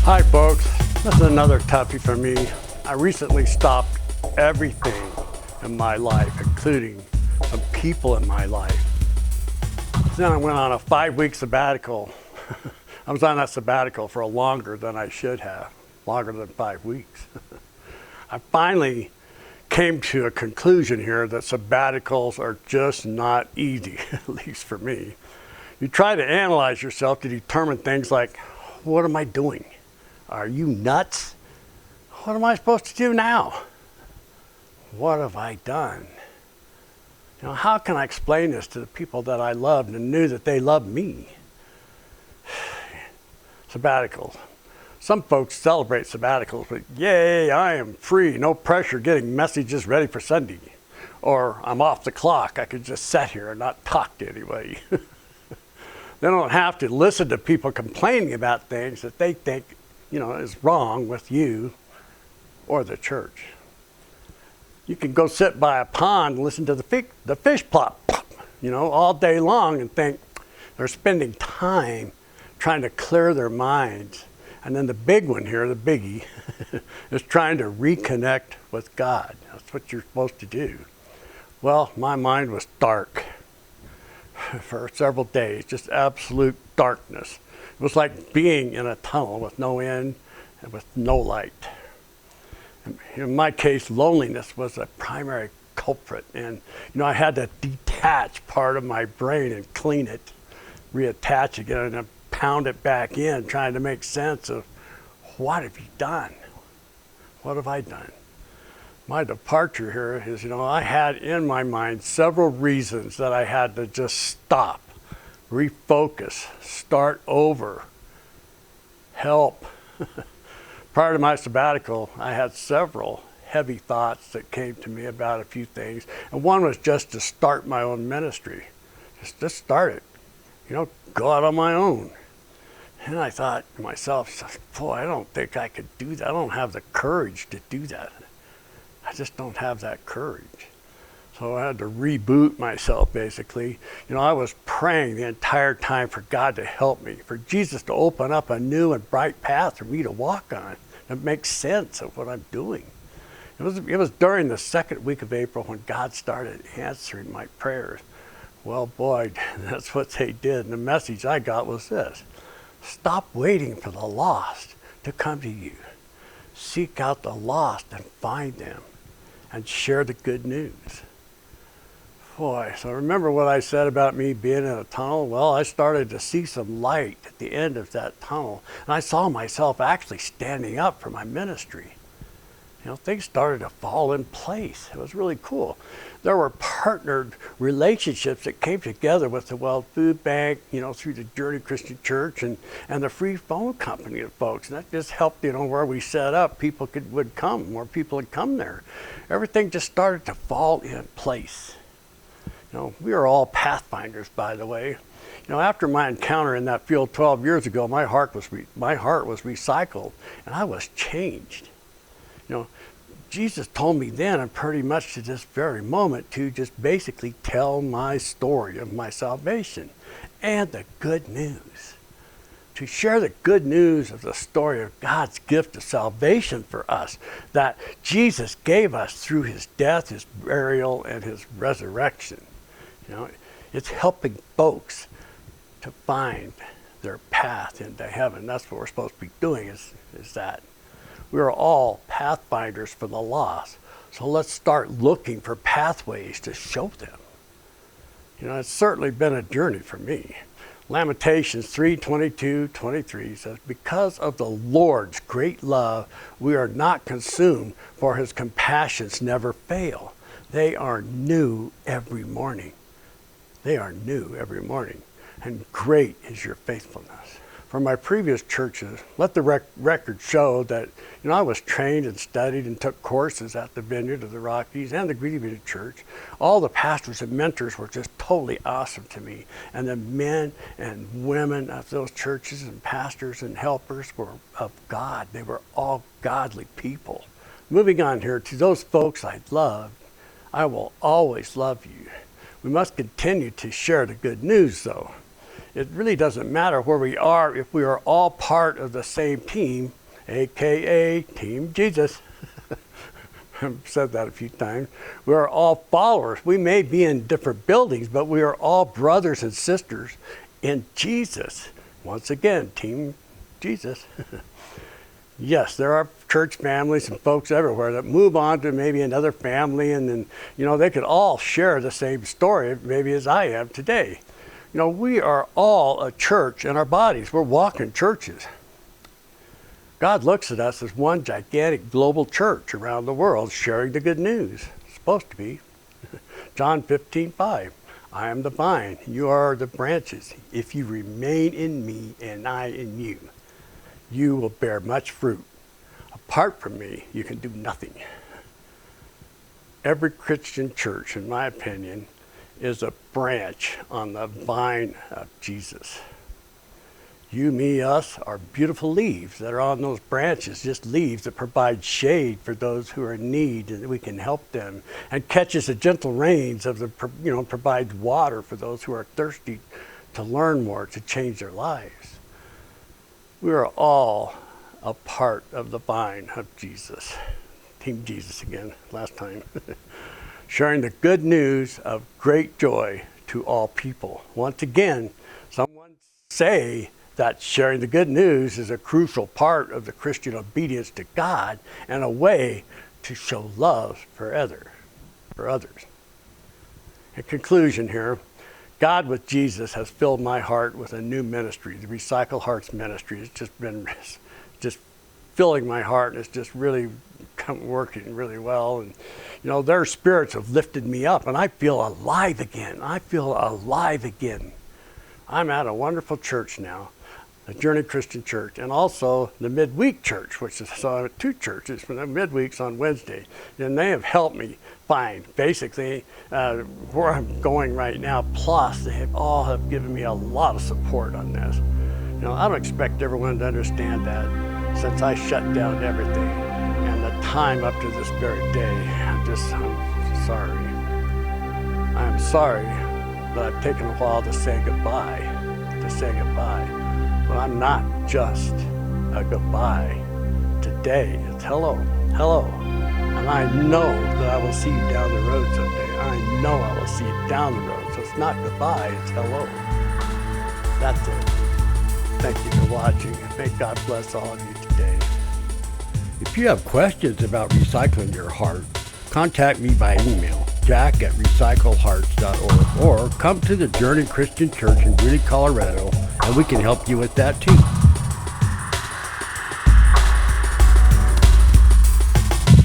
Hi folks, this is another toughie for me. I recently stopped everything in my life, including some people in my life. Then I went on a 5-week sabbatical. I was on that sabbatical for longer than I should have, longer than 5 weeks. I finally came to a conclusion here that sabbaticals are just not easy, at least for me. You try to analyze yourself to determine things like, what am I doing? Are you nuts? What am I supposed to do now? What have I done? You know, how can I explain this to the people that I loved and knew that they loved me? Sabbaticals. Some folks celebrate sabbaticals with, yay, I am free, no pressure getting messages ready for Sunday. Or I'm off the clock, I could just sit here and not talk to anybody. They don't have to listen to people complaining about things that they think, is wrong with you or the church. You can go sit by a pond and listen to the fish plop, all day long and think they're spending time trying to clear their minds. And then the big one here, the biggie, is trying to reconnect with God. That's what you're supposed to do. Well, my mind was dark for several days, just absolute darkness. It was like being in a tunnel with no end and with no light. In my case, loneliness was a primary culprit. And, I had to detach part of my brain and clean it, reattach again, and then pound it back in, trying to make sense of what have you done? What have I done? My departure here is, I had in my mind several reasons that I had to just stop, refocus, start over, help. Prior to my sabbatical, I had several heavy thoughts that came to me about a few things. And one was just to start my own ministry. Just start it. Go out on my own. And I thought to myself, boy, I don't think I could do that. I don't have the courage to do that. I just don't have that courage. So I had to reboot myself, basically. I was praying the entire time for God to help me, for Jesus to open up a new and bright path for me to walk on, that makes sense of what I'm doing. It was during the second week of April when God started answering my prayers. Well, boy, that's what they did. And the message I got was this: stop waiting for the lost to come to you. Seek out the lost and find them and share the good news. Boy, so remember what I said about me being in a tunnel? Well, I started to see some light at the end of that tunnel, and I saw myself actually standing up for my ministry. Things started to fall in place. It was really cool. There were partnered relationships that came together with the World Food Bank, through the Journey Christian Church and the free phone company of folks. And that just helped, where we set up, people would come, more people would come there. Everything just started to fall in place. We are all pathfinders, by the way. After my encounter in that field 12 years ago, my heart was recycled, and I was changed. Jesus told me then, and pretty much to this very moment, to just basically tell my story of my salvation and the good news. To share the good news of the story of God's gift of salvation for us, that Jesus gave us through his death, his burial, and his resurrection. It's helping folks to find their path into heaven. That's what we're supposed to be doing, is that. We are all pathfinders for the lost. So let's start looking for pathways to show them. It's certainly been a journey for me. Lamentations 3:22-23 says, because of the Lord's great love, we are not consumed, for his compassions never fail. They are new every morning. They are new every morning. And great is your faithfulness. From my previous churches, let the record show that I was trained and studied and took courses at the Vineyard of the Rockies and the Greenville Church. All the pastors and mentors were just totally awesome to me. And the men and women of those churches and pastors and helpers were of God. They were all godly people. Moving on here to those folks I loved, I will always love you. We must continue to share the good news, though. It really doesn't matter where we are if we are all part of the same team, aka Team Jesus. I've said that a few times. We are all followers. We may be in different buildings, but we are all brothers and sisters in Jesus. Once again, Team Jesus. Yes, there are church families and folks everywhere that move on to maybe another family, and then, they could all share the same story maybe as I have today. We are all a church in our bodies. We're walking churches. God looks at us as one gigantic global church around the world sharing the good news. It's supposed to be. John 15:5. I am the vine, you are the branches. If you remain in me and I in you, you will bear much fruit. Apart from me, you can do nothing. Every Christian church, in my opinion, is a branch on the vine of Jesus. You, me, us are beautiful leaves that are on those branches, just leaves that provide shade for those who are in need, and we can help them, and catches the gentle rains of provides water for those who are thirsty to learn more, to change their lives. We are all a part of the vine of Jesus. Team Jesus again, last time. Sharing the good news of great joy to all people. Once again, someone say that sharing the good news is a crucial part of the Christian obedience to God and a way to show love for others. In conclusion here, God with Jesus has filled my heart with a new ministry. The Recycle Hearts ministry has just been filling my heart, and it's just really working really well. And their spirits have lifted me up, and I feel alive again. I'm at a wonderful church now, the Journey Christian Church, and also the Midweek Church, which is two churches, but the midweek's on Wednesday. And they have helped me find basically where I'm going right now. Plus, they have given me a lot of support on this. I don't expect everyone to understand that, since I shut down everything and the time up to this very day. I'm sorry. I'm sorry that I've taken a while to say goodbye. But I'm not just a goodbye today. It's hello. And I know that I will see you down the road someday. I know I will see you down the road. So it's not goodbye, it's hello. That's it. Thank you for watching. May God bless all of you today. If you have questions about recycling your heart, contact me by email, jack@recyclehearts.org, or come to the Journey Christian Church in Greeley, Colorado, and we can help you with that too.